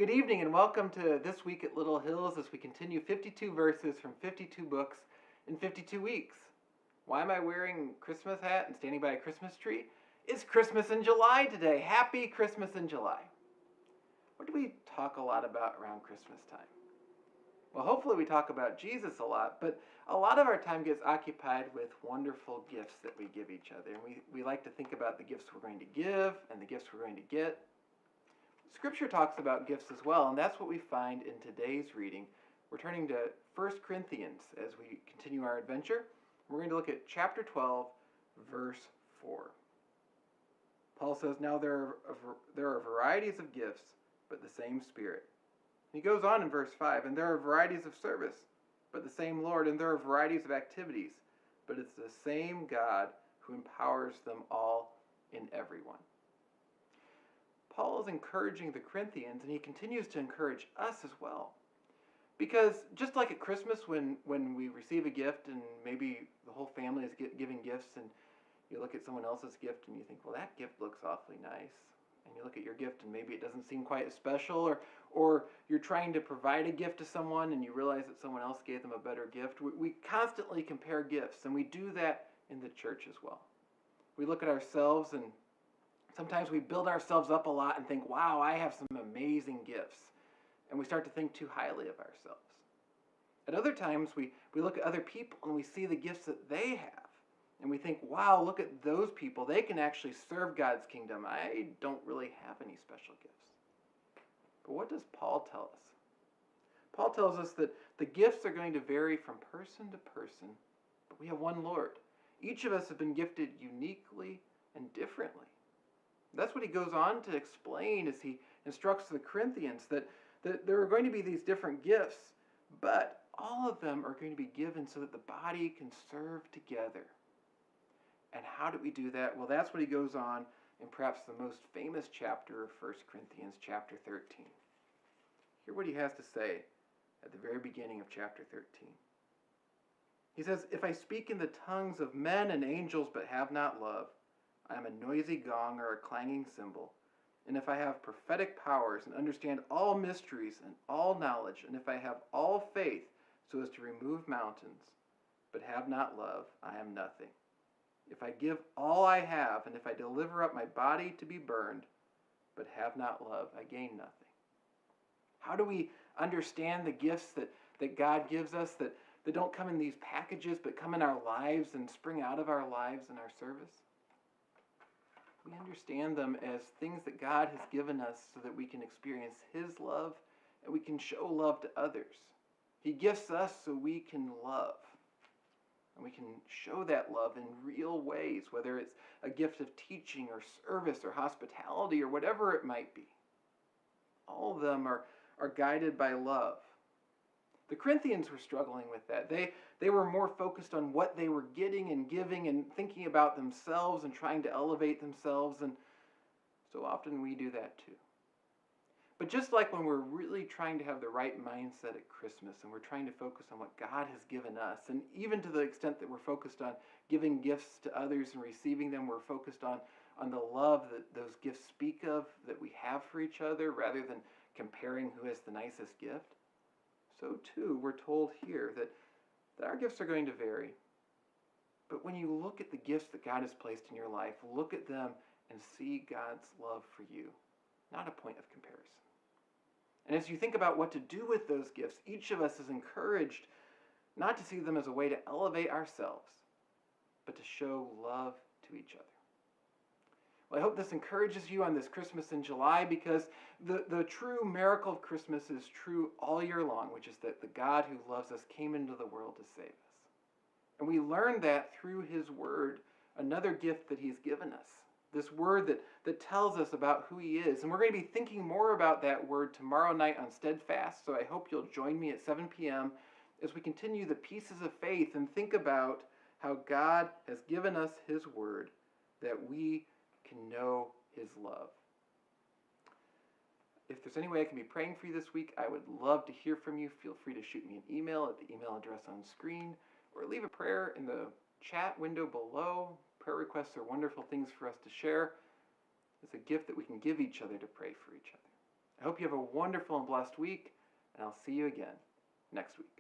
Good evening and welcome to This Week at Little Hills as we continue 52 verses from 52 books in 52 weeks. Why am I wearing a Christmas hat and standing by a Christmas tree? It's Christmas in July today. Happy Christmas in July. What do we talk a lot about around Christmas time? Well, hopefully we talk about Jesus a lot, but a lot of our time gets occupied with wonderful gifts that we give each other. And we like to think about the gifts we're going to give and the gifts we're going to get. Scripture talks about gifts as well, and that's what we find in today's reading. We're turning to 1 Corinthians as we continue our adventure. We're going to look at chapter 12, verse 4. Paul says, "Now there are varieties of gifts, but the same Spirit." He goes on in verse 5, "And there are varieties of service, but the same Lord, and there are varieties of activities, but it's the same God who empowers them all in everyone." Paul is encouraging the Corinthians, and he continues to encourage us as well. Because just like at Christmas when we receive a gift and maybe the whole family is giving gifts and you look at someone else's gift and you think, well, that gift looks awfully nice. And you look at your gift and maybe it doesn't seem quite as special, or you're trying to provide a gift to someone and you realize that someone else gave them a better gift. We constantly compare gifts, and we do that in the church as well. We look at ourselves and sometimes we build ourselves up a lot and think, wow, I have some amazing gifts. And we start to think too highly of ourselves. At other times, we look at other people and we see the gifts that they have. And we think, wow, look at those people. They can actually serve God's kingdom. I don't really have any special gifts. But what does Paul tell us? Paul tells us that the gifts are going to vary from person to person, but we have one Lord. Each of us have been gifted uniquely and differently. That's what he goes on to explain as he instructs the Corinthians, that there are going to be these different gifts, but all of them are going to be given so that the body can serve together. And how do we do that? Well, that's what he goes on in perhaps the most famous chapter of 1 Corinthians, chapter 13. Hear what he has to say at the very beginning of chapter 13. He says, "If I speak in the tongues of men and angels but have not love, I am a noisy gong or a clanging cymbal. And if I have prophetic powers and understand all mysteries and all knowledge, and if I have all faith so as to remove mountains, but have not love, I am nothing. If I give all I have, and if I deliver up my body to be burned, but have not love, I gain nothing." How do we understand the gifts that God gives us that don't come in these packages, but come in our lives and spring out of our lives in our service? We understand them as things that God has given us so that we can experience His love and we can show love to others. He gifts us so we can love. And we can show that love in real ways, whether it's a gift of teaching or service or hospitality or whatever it might be. All of them are guided by love. The Corinthians were struggling with that. They were more focused on what they were getting and giving and thinking about themselves and trying to elevate themselves, and so often we do that too. But just like when we're really trying to have the right mindset at Christmas and we're trying to focus on what God has given us, and even to the extent that we're focused on giving gifts to others and receiving them, we're focused on the love that those gifts speak of, that we have for each other, rather than comparing who has the nicest gift. So too, we're told here that our gifts are going to vary. But when you look at the gifts that God has placed in your life, look at them and see God's love for you, not a point of comparison. And as you think about what to do with those gifts, each of us is encouraged not to see them as a way to elevate ourselves, but to show love to each other. Well, I hope this encourages you on this Christmas in July, because the true miracle of Christmas is true all year long, which is that the God who loves us came into the world to save us. And we learn that through His Word, another gift that He's given us. This Word that tells us about who He is. And we're going to be thinking more about that Word tomorrow night on Steadfast, so I hope you'll join me at 7 p.m. as we continue the pieces of faith and think about how God has given us His Word that we can know His love. If there's any way I can be praying for you this week, I would love to hear from you. Feel free to shoot me an email at the email address on screen, or leave a prayer in the chat window below. Prayer requests are wonderful things for us to share. It's a gift that we can give each other to pray for each other. I hope you have a wonderful and blessed week, and I'll see you again next week.